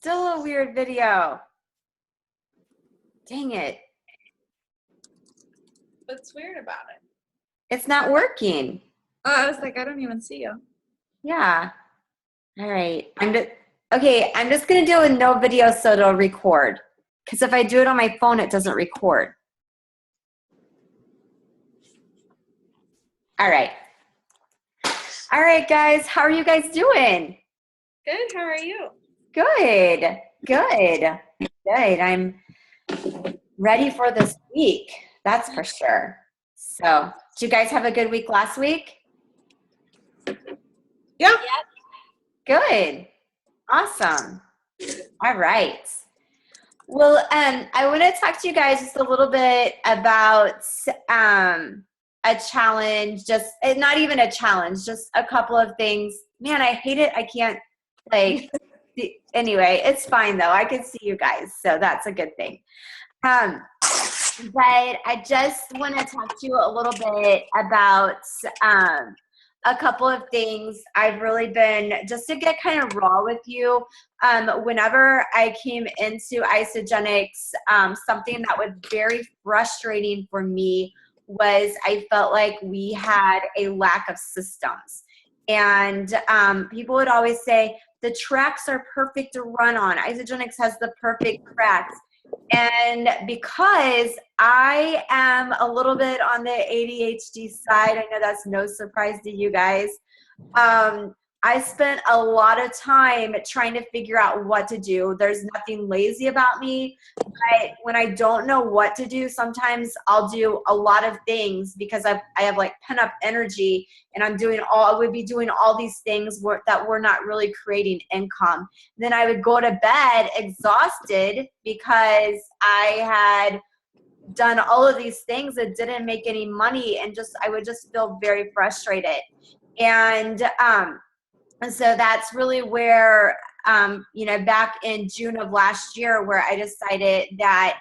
Still a weird video. Dang it. What's weird about it? It's not working. Oh, I was like, I don't even see you. Yeah. All right. I'm just going to do a no video so it'll record. Because if I do it on my phone, it doesn't record. All right. All right, guys. How are you guys doing? Good. How are you? Good. Good. Good. I'm ready for this week. That's for sure. So, did you guys have a good week last week? Yeah. Good. Awesome. All right. Well, I want to talk to you guys just a little bit about a challenge, just not even a challenge, just a couple of things. Man, I hate it. I can't anyway, it's fine though. I can see you guys, so that's a good thing. But I just want to talk to you a little bit about a couple of things. I've really been, just to get kind of raw with you, whenever I came into Isagenix, something that was very frustrating for me was I felt like we had a lack of systems. And people would always say, the tracks are perfect to run on. Isagenix has the perfect tracks. And because I am a little bit on the ADHD side, I know that's no surprise to you guys, I spent a lot of time trying to figure out what to do. There's nothing lazy about me, but when I don't know what to do, sometimes I'll do a lot of things because I have like pent up energy, and I would be doing all these things that were not really creating income. Then I would go to bed exhausted because I had done all of these things that didn't make any money, and I would just feel very frustrated. And so that's really where, back in June of last year, where I decided that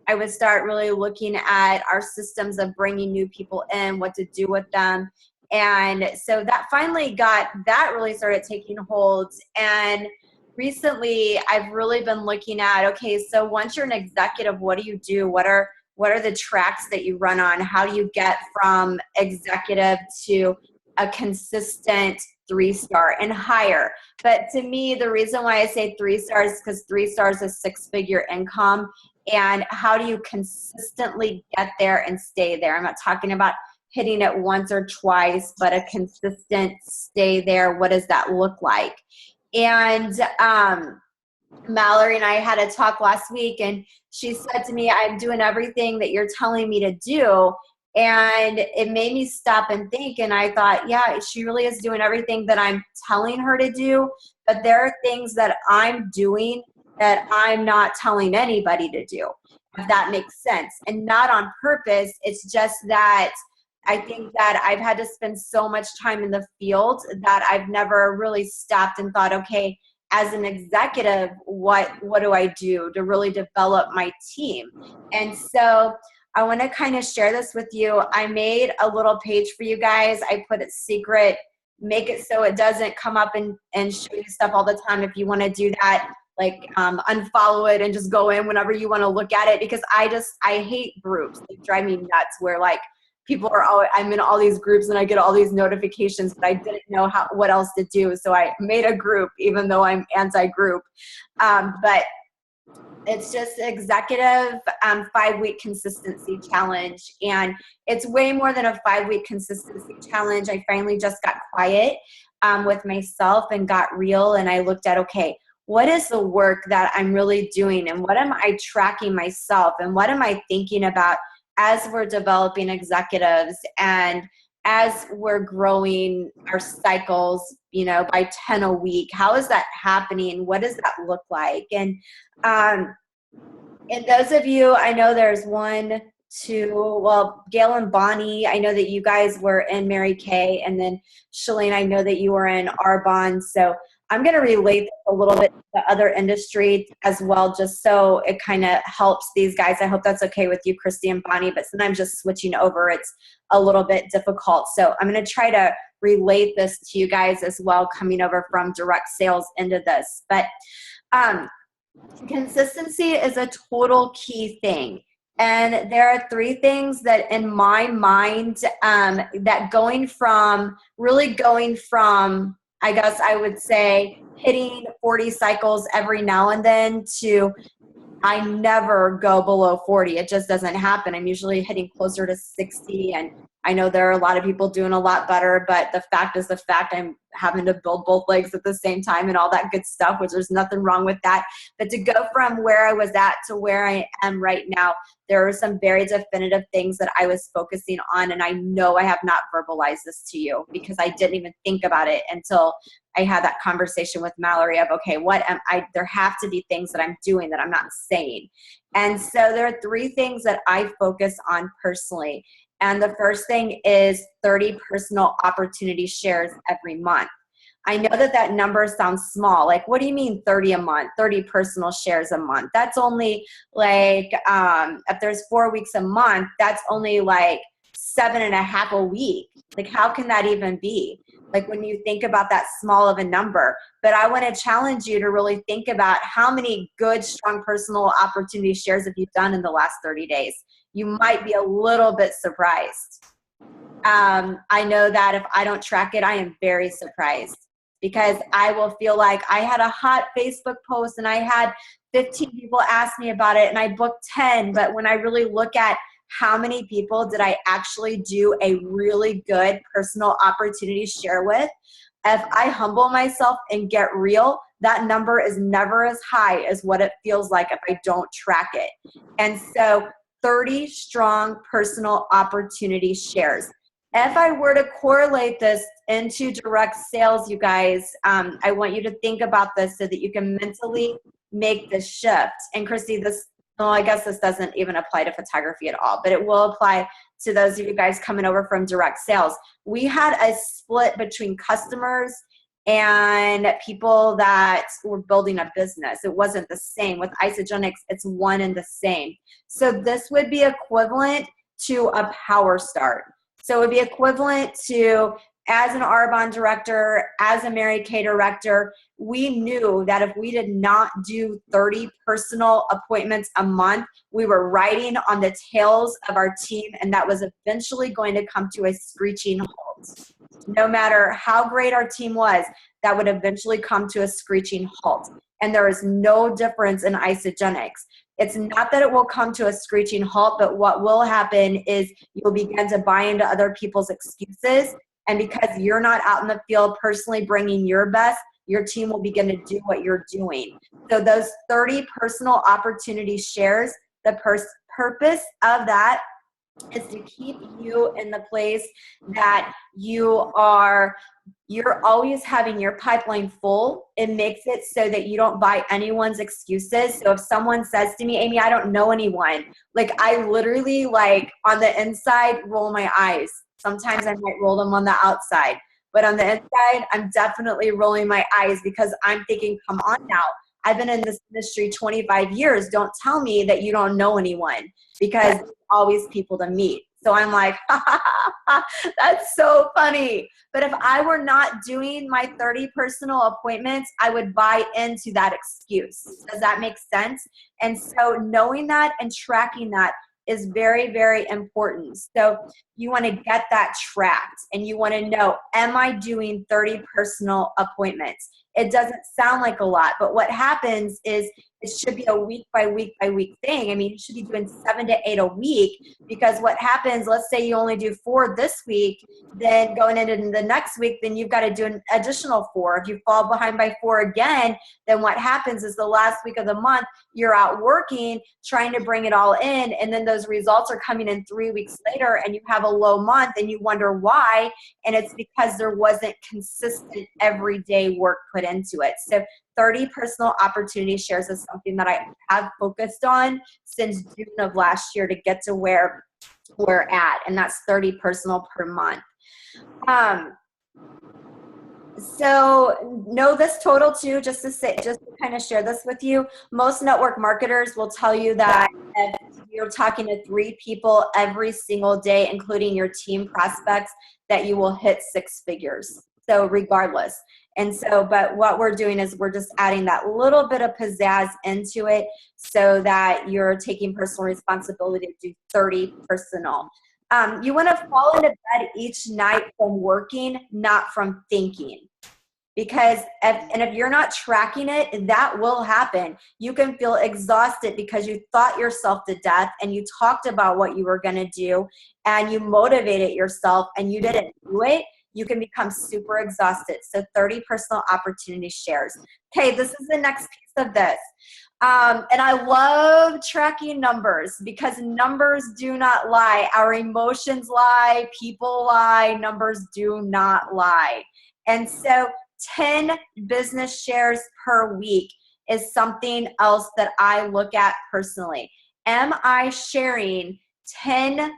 I would start really looking at our systems of bringing new people in, what to do with them. And so that really started taking hold. And recently I've really been looking at, okay, so once you're an executive, what do you do? What are the tracks that you run on? How do you get from executive to a consistent 3-star and higher? But to me, the reason why I say 3 stars is because 3 stars is 6-figure income. And how do you consistently get there and stay there? I'm not talking about hitting it once or twice, but a consistent stay there. What does that look like? And Mallory and I had a talk last week, and she said to me, I'm doing everything that you're telling me to do. And it made me stop and think. And I thought, yeah, she really is doing everything that I'm telling her to do. But there are things that I'm doing that I'm not telling anybody to do, if that makes sense. And not on purpose. It's just that I think that I've had to spend so much time in the field that I've never really stopped and thought, okay, as an executive, what do I do to really develop my team? And so I want to kind of share this with you. I made a little page for you guys. I put it secret, make it so it doesn't come up and show you stuff all the time. If you want to do that, like unfollow it and just go in whenever you want to look at it, because I hate groups. They drive me nuts where like I'm in all these groups and I get all these notifications, but I didn't know what else to do. So I made a group, even though I'm anti-group. But it's just executive 5-week consistency challenge. And it's way more than a 5-week consistency challenge. I finally just got quiet with myself and got real. And I looked at, okay, what is the work that I'm really doing? And what am I tracking myself? And what am I thinking about as we're developing executives and as we're growing our cycles, by 10 a week? How is that happening? What does that look like? And those of you, I know there's Gail and Bonnie, I know that you guys were in Mary Kay, and then Shalene, I know that you were in Arbonne. So I'm going to relate a little bit to the other industry as well, just so it kind of helps these guys. I hope that's okay with you, Christy and Bonnie, but sometimes just switching over, it's a little bit difficult. So I'm going to try to relate this to you guys as well, coming over from direct sales into this. But Consistency is a total key thing. And there are three things that in my mind that really going from, I guess I would say, hitting 40 cycles every now and then to I never go below 40. It just doesn't happen. I'm usually hitting closer to 60. And I know there are a lot of people doing a lot better, but the fact is the fact. I'm having to build both legs at the same time and all that good stuff, which there's nothing wrong with that. But to go from where I was at to where I am right now, there are some very definitive things that I was focusing on. And I know I have not verbalized this to you because I didn't even think about it until I had that conversation with Mallory of, okay, there have to be things that I'm doing that I'm not saying. And so there are three things that I focus on personally. And the first thing is 30 personal opportunity shares every month. I know that number sounds small. Like, what do you mean 30 a month, 30 personal shares a month? That's only like, if there's 4 weeks a month, that's only like 7.5 a week. Like, how can that even be? Like when you think about that small of a number. But I want to challenge you to really think about how many good, strong personal opportunity shares have you done in the last 30 days. You might be a little bit surprised. I know that if I don't track it, I am very surprised because I will feel like I had a hot Facebook post and I had 15 people ask me about it and I booked 10. But when I really look at how many people did I actually do a really good personal opportunity share with, if I humble myself and get real, that number is never as high as what it feels like if I don't track it. And so 30 strong personal opportunity shares. If I were to correlate this into direct sales, you guys, I want you to think about this so that you can mentally make this shift. And Christy, I guess this doesn't even apply to photography at all, but it will apply to those of you guys coming over from direct sales. We had a split between customers and people that were building a business. It wasn't the same. With Isagenix, it's one and the same. So this would be equivalent to a power start. So it would be equivalent to, as an Arbonne director, as a Mary Kay director, we knew that if we did not do 30 personal appointments a month, we were riding on the tails of our team, and that was eventually going to come to a screeching halt. No matter how great our team was, that would eventually come to a screeching halt. And there is no difference in Isagenix. It's not that it will come to a screeching halt, but what will happen is you'll begin to buy into other people's excuses. And because you're not out in the field personally bringing your best, your team will begin to do what you're doing. So those 30 personal opportunity shares, the purpose of that is to keep you in the place that you're always having your pipeline full. It makes it so that you don't buy anyone's excuses. So if someone says to me, Amy, I don't know anyone, like I literally like on the inside roll my eyes. Sometimes I might roll them on the outside, but on the inside, I'm definitely rolling my eyes because I'm thinking, come on now. I've been in this industry 25 years. Don't tell me that you don't know anyone because there's always people to meet. So I'm like, that's so funny. But if I were not doing my 30 personal appointments, I would buy into that excuse. Does that make sense? And so knowing that and tracking that is very, very important. So you want to get that tracked and you want to know, am I doing 30 personal appointments? It doesn't sound like a lot, but what happens is it should be a week by week by week thing. I mean, you should be doing 7 to 8 a week because what happens, let's say you only do 4 this week, then going into the next week, then you've got to do an additional 4. If you fall behind by 4 again, then what happens is the last week of the month, you're out working, trying to bring it all in, and then those results are coming in 3 weeks later and you have a low month and you wonder why, and it's because there wasn't consistent everyday work put into it. So 30 personal opportunity shares is something that I have focused on since June of last year to get to where we're at, and that's 30 personal per month. So know this total too, just to kind of share this with you. Most network marketers will tell you that if you're talking to 3 people every single day, including your team prospects, that you will hit 6 figures. So regardless, And so, but what we're doing is we're just adding that little bit of pizzazz into it so that you're taking personal responsibility to do 30 personal. You want to fall into bed each night from working, not from thinking. Because if you're not tracking it, that will happen. You can feel exhausted because you thought yourself to death and you talked about what you were going to do and you motivated yourself and you didn't do it. You can become super exhausted. So 30 personal opportunity shares. Okay, this is the next piece of this. And I love tracking numbers because numbers do not lie. Our emotions lie, people lie, numbers do not lie. And so 10 business shares per week is something else that I look at personally. Am I sharing 10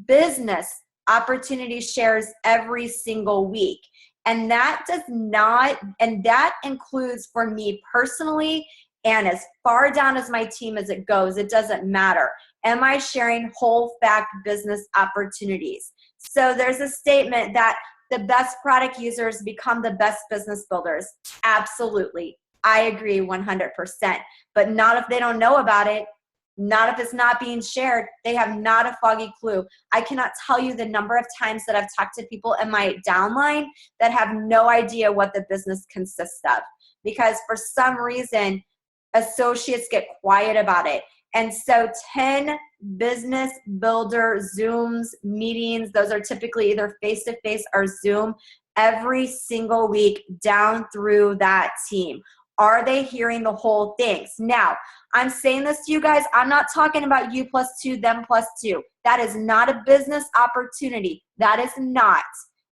business opportunity shares every single week? And that that includes for me personally and as far down as my team as it goes, it doesn't matter. Am I sharing whole fact business opportunities? So there's a statement that the best product users become the best business builders. Absolutely. I agree 100%. But not if they don't know about it. Not if it's not being shared. They have not a foggy clue. I cannot tell you the number of times that I've talked to people in my downline that have no idea what the business consists of. Because for some reason, associates get quiet about it. And so 10 business builder Zooms, meetings, those are typically either face-to-face or Zoom every single week down through that team. Are they hearing the whole things? Now, I'm saying this to you guys. I'm not talking about you plus two, them plus two. That is not a business opportunity. That is not.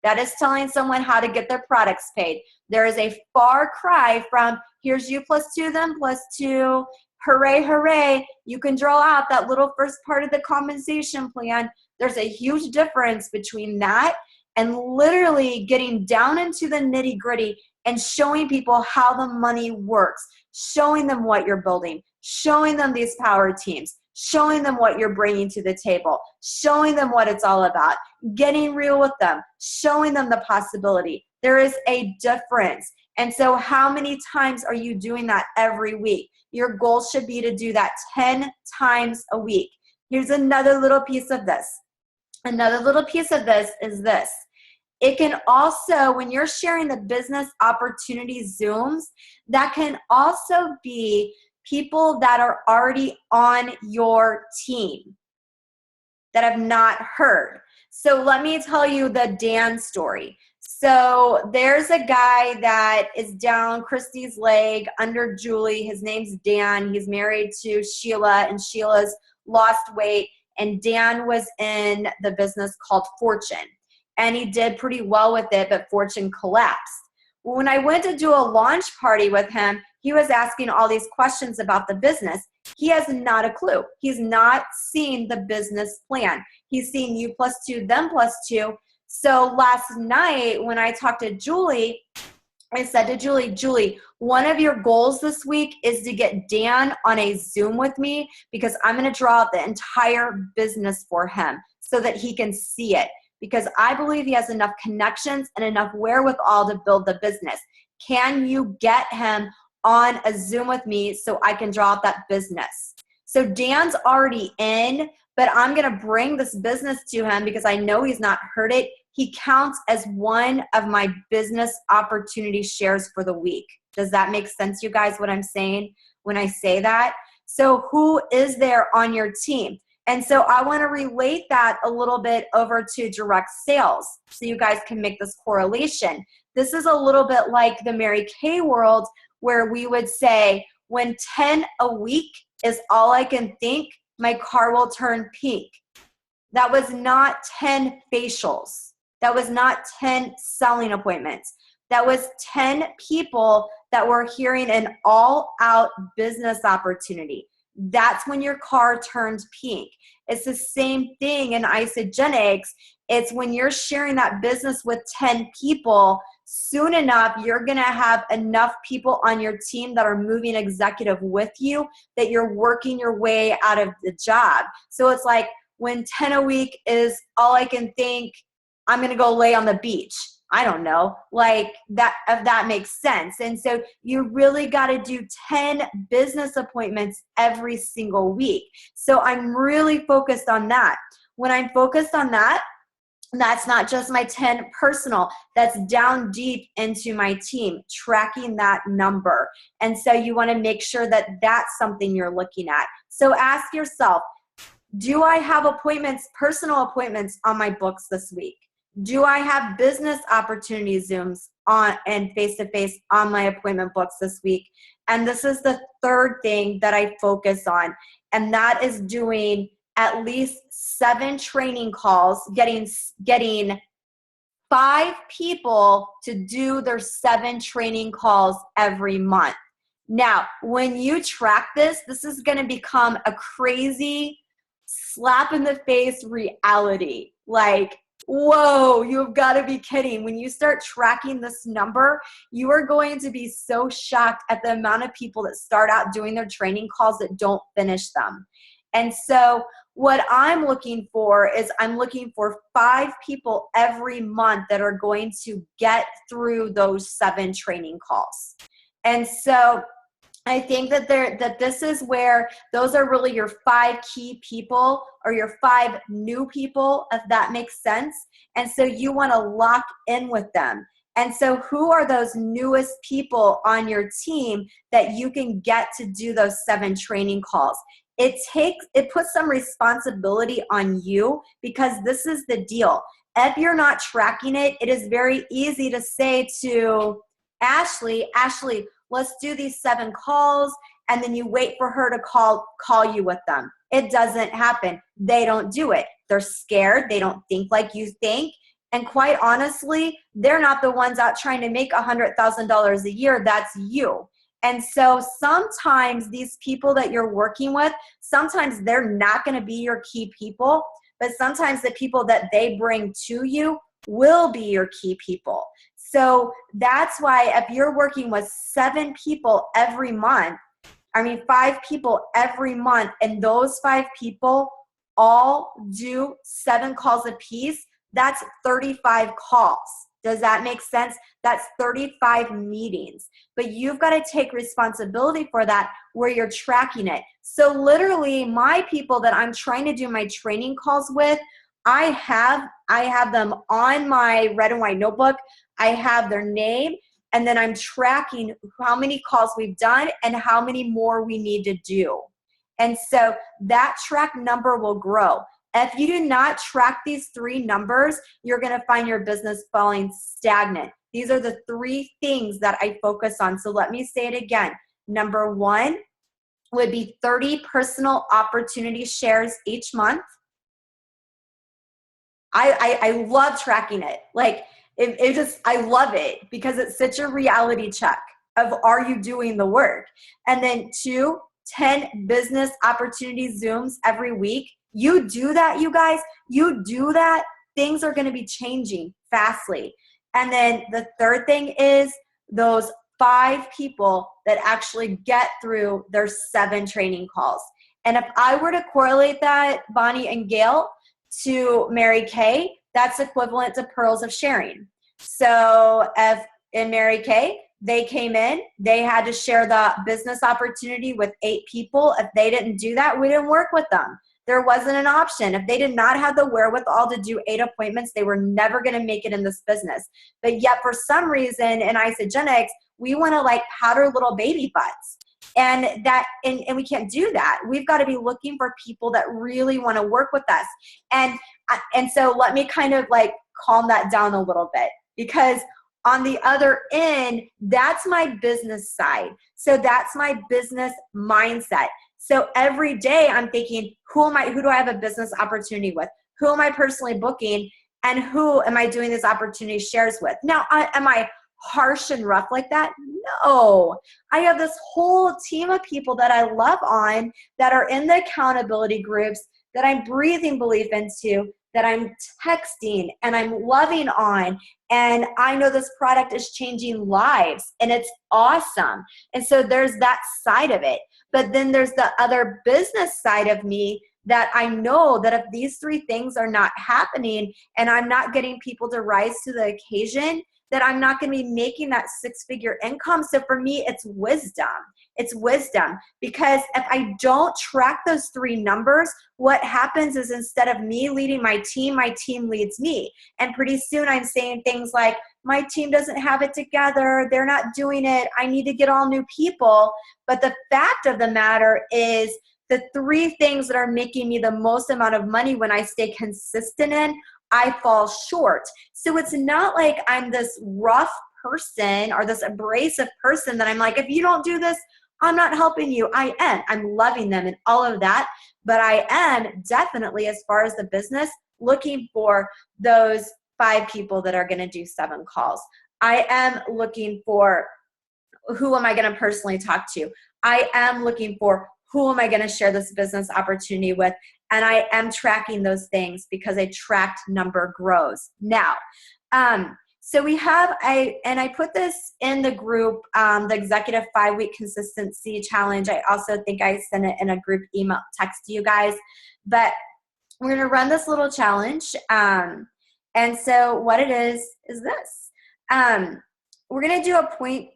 That is telling someone how to get their products paid. There is a far cry from here's you plus two, them plus two. Hooray, hooray. You can draw out that little first part of the compensation plan. There's a huge difference between that and literally getting down into the nitty gritty and showing people how the money works, showing them what you're building, showing them these power teams, showing them what you're bringing to the table, showing them what it's all about, getting real with them, showing them the possibility. There is a difference. And so how many times are you doing that every week? Your goal should be to do that 10 times a week. Here's another little piece of this. Another little piece of this is this. It can also, when you're sharing the business opportunity Zooms, that can also be people that are already on your team that have not heard. So let me tell you the Dan story. So there's a guy that is down Christy's leg under Julie. His name's Dan. He's married to Sheila, and Sheila's lost weight. And Dan was in the business called Fortune. And he did pretty well with it, but Fortune collapsed. When I went to do a launch party with him, he was asking all these questions about the business. He has not a clue. He's not seen the business plan. He's seen you plus two, them plus two. So last night when I talked to Julie, I said to Julie, one of your goals this week is to get Dan on a Zoom with me because I'm going to draw out the entire business for him so that he can see it. Because I believe he has enough connections and enough wherewithal to build the business. Can you get him on a Zoom with me so I can draw out that business? So Dan's already in, but I'm going to bring this business to him because I know he's not heard it. He counts as one of my business opportunity shares for the week. Does that make sense, you guys, what I'm saying when I say that? So who is there on your team? And so I want to relate that a little bit over to direct sales so you guys can make this correlation. This is a little bit like the Mary Kay world where we would say when 10 a week is all I can think, my car will turn pink. That was not 10 facials. That was not 10 selling appointments. That was 10 people that were hearing an all-out business opportunity. That's when your car turns pink. It's the same thing in Isagenix. It's when you're sharing that business with 10 people, soon enough, you're going to have enough people on your team that are moving executive with you that you're working your way out of the job. So it's like when 10 a week is all I can think, I'm going to go lay on the beach. I don't know, like that, if that makes sense. And so you really got to do 10 business appointments every single week. So I'm really focused on that. When I'm focused on that, that's not just my 10 personal, that's down deep into my team, tracking that number. And so you want to make sure that that's something you're looking at. So ask yourself, do I have appointments, personal appointments on my books this week? Do I have business opportunity Zooms on and face-to-face on my appointment books this week? And this is the third thing that I focus on, and that is doing at least 7 training calls, getting 5 people to do their 7 training calls every month. Now, when you track this, this is going to become a crazy slap in the face reality. Like, whoa, you've got to be kidding. When you start tracking this number, you are going to be so shocked at the amount of people that start out doing their training calls that don't finish them. And so what I'm looking for is I'm looking for 5 people every month that are going to get through those 7 training calls. And so I think that this is where those are really your 5 key people or your 5 new people, if that makes sense. And so you want to lock in with them. And so who are those newest people on your team that you can get to do those 7 training calls? It puts some responsibility on you, because this is the deal. If you're not tracking it, it is very easy to say to Ashley, let's do these 7 calls, and then you wait for her to call you with them. It doesn't happen. They don't do it. They're scared. They don't think like you think. And quite honestly, they're not the ones out trying to make $100,000 a year. That's you. And so sometimes these people that you're working with, sometimes they're not going to be your key people, but sometimes the people that they bring to you will be your key people. So that's why if you're working with 7 people every month, 5 people every month, and those 5 people all do 7 calls a piece, that's 35 calls. Does that make sense? That's 35 meetings. But you've got to take responsibility for that where you're tracking it. So literally my people that I'm trying to do my training calls with, I have them on my red and white notebook. I have their name, and then I'm tracking how many calls we've done and how many more we need to do. And so that track number will grow. If you do not track these 3 numbers, you're going to find your business falling stagnant. These are the 3 things that I focus on. So let me say it again. Number 1 would be 30 personal opportunity shares each month. I love tracking it. Like I love it because it's such a reality check of, are you doing the work? And then 2, 10 business opportunity Zooms every week. You do that, you guys, you do that, things are going to be changing fastly. And then the third thing is those 5 people that actually get through their 7 training calls. And if I were to correlate that, Bonnie and Gail, to Mary Kay, that's equivalent to pearls of sharing. So if in Mary Kay, they came in, they had to share the business opportunity with 8 people. If they didn't do that, we didn't work with them. There wasn't an option. If they did not have the wherewithal to do 8 appointments, they were never going to make it in this business. But yet for some reason in Isagenix, we want to like powder little baby butts. And we can't do that. We've got to be looking for people that really want to work with us. And so let me kind of like calm that down a little bit, because on the other end, that's my business side. So that's my business mindset. So every day I'm thinking, who do I have a business opportunity with? Who am I personally booking? And who am I doing this opportunity shares with? Now, am I harsh and rough like that? No. I have this whole team of people that I love on, that are in the accountability groups, that I'm breathing belief into, that I'm texting and I'm loving on. And I know this product is changing lives and it's awesome. And so there's that side of it. But then there's the other business side of me that I know that if these three things are not happening and I'm not getting people to rise to the occasion, that I'm not going to be making that 6-figure income. So for me, it's wisdom. It's wisdom, because if I don't track those 3 numbers, what happens is instead of me leading my team leads me. And pretty soon I'm saying things like, my team doesn't have it together. They're not doing it. I need to get all new people. But the fact of the matter is, the 3 things that are making me the most amount of money when I stay consistent in, I fall short. So it's not like I'm this rough person or this abrasive person that I'm like, if you don't do this, I'm not helping you. I am. I'm loving them and all of that. But I am definitely, as far as the business, looking for those 5 people that are going to do 7 calls. I am looking for, who am I going to personally talk to? I am looking for, who am I going to share this business opportunity with? And I am tracking those things because a tracked number grows. Now, so we have, I put this in the group, the Executive 5-Week Consistency Challenge. I also think I sent it in a group email text to you guys. But we're going to run this little challenge. And so what it is this. We're going to do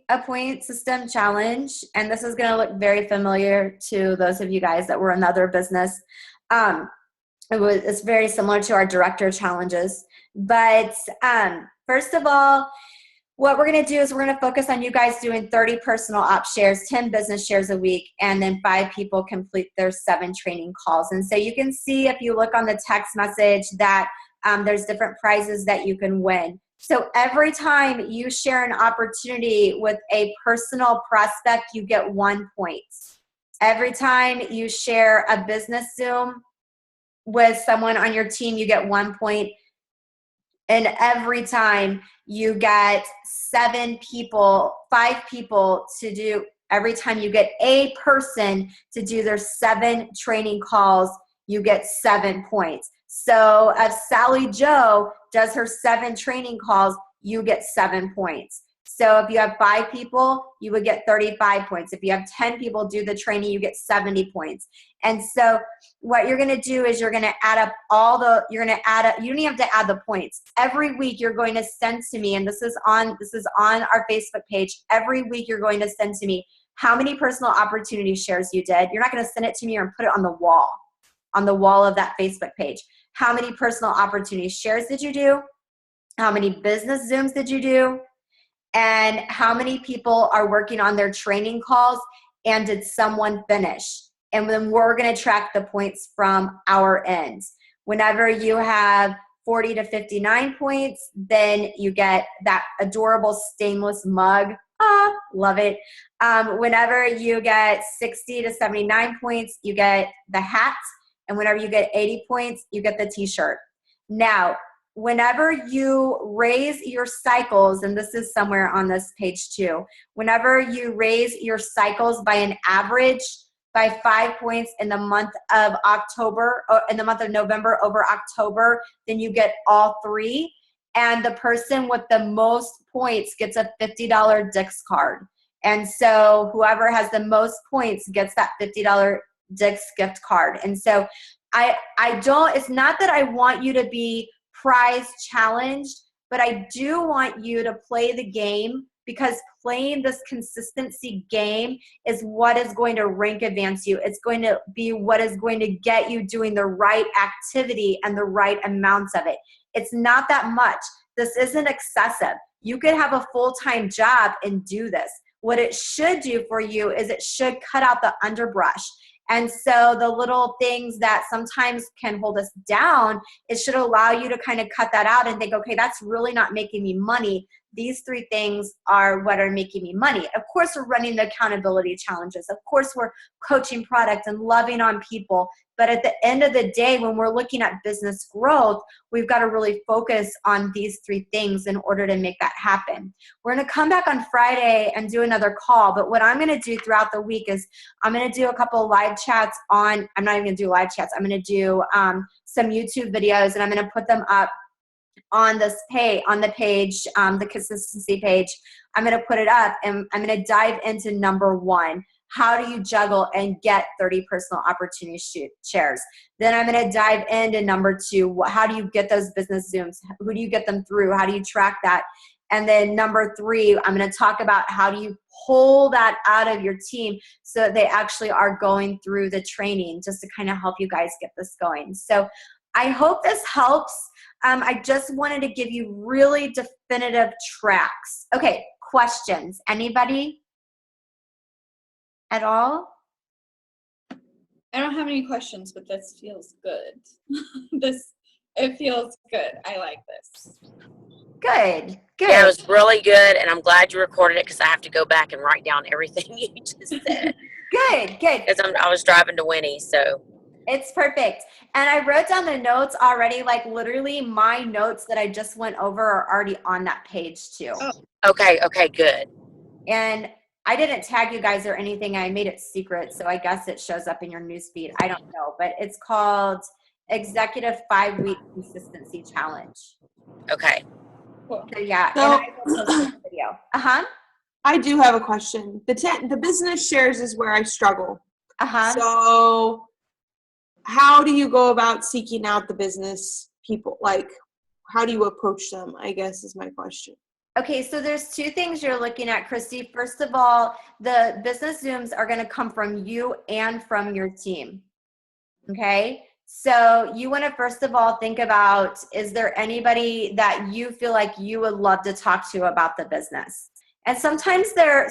a point system challenge. And this is going to look very familiar to those of you guys that were in another business. It's very similar to our director challenges. But first of all, what we're going to do is we're going to focus on you guys doing 30 personal op shares, 10 business shares a week, and then 5 people complete their 7 training calls. And so you can see, if you look on the text message, that there's different prizes that you can win. So every time you share an opportunity with a personal prospect, you get 1 point. Every time you share a business Zoom with someone on your team, you get 1 point. And every time you get 7 people, 5 people to do, every time you get a person to do their 7 training calls, you get 7 points. So if Sally Joe does her 7 training calls, you get 7 points. So if you have 5 people, you would get 35 points. If you have 10 people do the training, you get 70 points. And so what you're going to do is you're going to add up you don't even have to add the points. Every week you're going to send to me, and this is on our Facebook page. Every week you're going to send to me how many personal opportunity shares you did. You're not going to send it to me or put it on the wall of that Facebook page. How many personal opportunity shares did you do? How many business Zooms did you do? And how many people are working on their training calls, and did someone finish? And then we're going to track the points from our end. Whenever you have 40 to 59 points, then you get that adorable stainless mug. Love it. Whenever you get 60 to 79 points, you get the hat. And whenever you get 80 points, you get the t-shirt. Now, whenever you raise your cycles, and this is somewhere on this page too, whenever you raise your cycles by an average by 5 points in the month of October, or in the month of November over October, then you get all 3. And the person with the most points gets a $50 Dick's card. And so whoever has the most points gets that $50 Dick's gift card. And so it's not that I want you to be prize challenged, but I do want you to play the game, because playing this consistency game is what is going to rank advance you. It's going to be what is going to get you doing the right activity and the right amounts of it. It's not that much. This isn't excessive. You could have a full-time job and do this. What it should do for you is it should cut out the underbrush. And so the little things that sometimes can hold us down, it should allow you to kind of cut that out and think, okay, that's really not making me money. These 3 things are what are making me money. Of course, we're running the accountability challenges. Of course, we're coaching product and loving on people. But at the end of the day, when we're looking at business growth, we've got to really focus on these 3 things in order to make that happen. We're going to come back on Friday and do another call. But what I'm going to do throughout the week is I'm going to do a couple of live chats I'm not even going to do live chats. I'm going to do some YouTube videos, and I'm going to put them up on the page, the consistency page. I'm going to put it up, and I'm going to dive into number 1. how do you juggle and get 30 personal opportunity shares? Then I'm going to dive into number 2. How do you get those business Zooms? Who do you get them through? How do you track that? And then number 3, I'm going to talk about how do you pull that out of your team so that they actually are going through the training, just to kind of help you guys get this going. So I hope this helps. I just wanted to give you really definitive tracks. Okay, questions. Anybody at all? I don't have any questions, but this feels good. It feels good. I like this. Good. Yeah, it was really good, and I'm glad you recorded it because I have to go back and write down everything you just said. Good. Because I was driving to Winnie, so. It's perfect. And I wrote down the notes already, like literally my notes that I just went over are already on that page too. Oh. Okay, good. And I didn't tag you guys or anything. I made it secret, so I guess it shows up in your newsfeed. I don't know, but it's called Executive 5-Week Consistency Challenge. Okay. Cool. So yeah, So- and I will post the video. I do have a question. The business shares is where I struggle. So how do you go about seeking out the business people? Like, how do you approach them, I guess is my question. Okay, so there's 2 things you're looking at, Christy. First of all, the business Zooms are going to come from you and from your team. Okay, so you want to first of all think about, is there anybody that you feel like you would love to talk to about the business? And sometimes there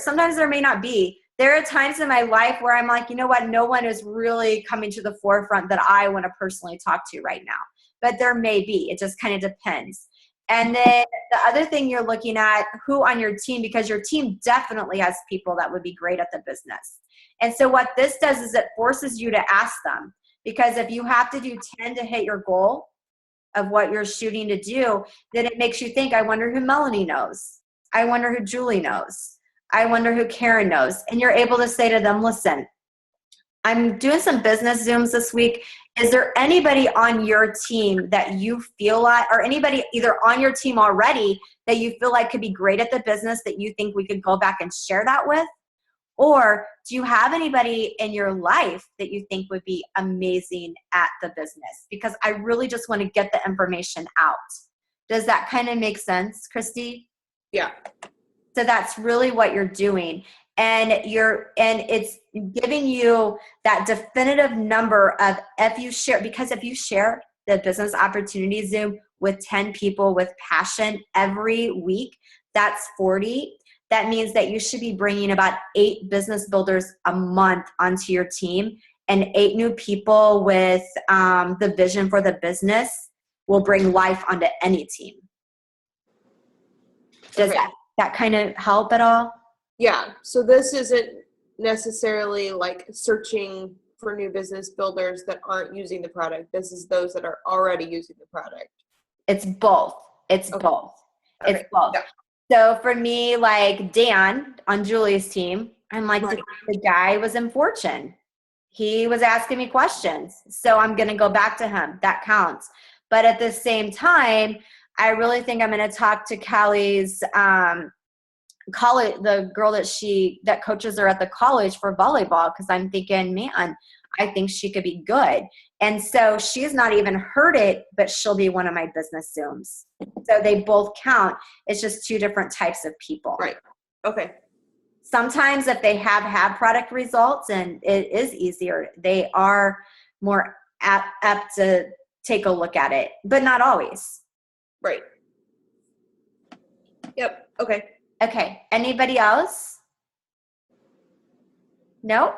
may not be. There are times in my life where I'm like, you know what, no one is really coming to the forefront that I want to personally talk to right now. But there may be. It just kind of depends. And then the other thing you're looking at, who on your team, because your team definitely has people that would be great at the business. And so what this does is it forces you to ask them. Because if you have to do 10 to hit your goal of what you're shooting to do, then it makes you think, I wonder who Melanie knows. I wonder who Julie knows. I wonder who Karen knows. And you're able to say to them, listen, I'm doing some business Zooms this week. Is there anybody on your team that you feel like, or anybody either on your team already that you feel like could be great at the business that you think we could go back and share that with? Or do you have anybody in your life that you think would be amazing at the business? Because I really just want to get the information out. Does that kind of make sense, Christy? Yeah. So that's really what you're doing. And it's giving you that definitive number of if you share the business opportunity Zoom with 10 people with passion every week, that's 40. That means that you should be bringing about 8 business builders a month onto your team, and 8 new people with the vision for the business will bring life onto any team. Does that kind of help at all? Yeah. So this isn't necessarily like searching for new business builders that aren't using the product. This is those that are already using the product. It's both. It's both. Okay. It's both. Yeah. So for me, like Dan on Julie's team, I'm like, Right. the guy was in Fortune. He was asking me questions. So I'm going to go back to him. That counts. But at the same time, I really think I'm going to talk to Callie's college, the girl that coaches her at the college for volleyball, because I'm thinking, man, I think she could be good. And so she's not even heard it, but she'll be one of my business Zooms. So they both count. It's just 2 different types of people. Right. Okay. Sometimes if they have product results and it is easier, they are more apt to take a look at it, but not always. Right. Yep. Okay. Okay. Anybody else? No?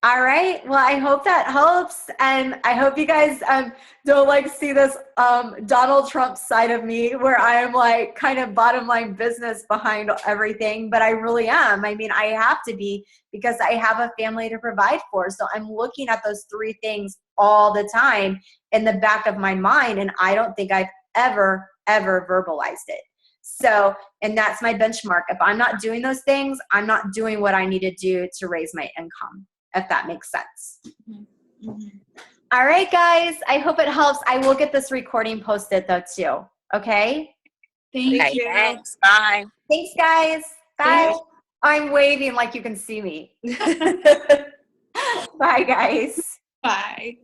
All right. Well, I hope that helps. And I hope you guys don't like see this Donald Trump side of me where I am like kind of bottom line business behind everything, but I really am. I mean, I have to be because I have a family to provide for. So I'm looking at those 3 things all the time in the back of my mind. And I don't think I've ever verbalized it. So, and that's my benchmark. If I'm not doing those things, I'm not doing what I need to do to raise my income, if that makes sense. Mm-hmm. All right, guys. I hope it helps. I will get this recording posted though too. Okay? Thank Okay, you. thanks. Bye. Thanks, guys. Bye. Thanks. I'm waving like you can see me. Bye, guys. Bye.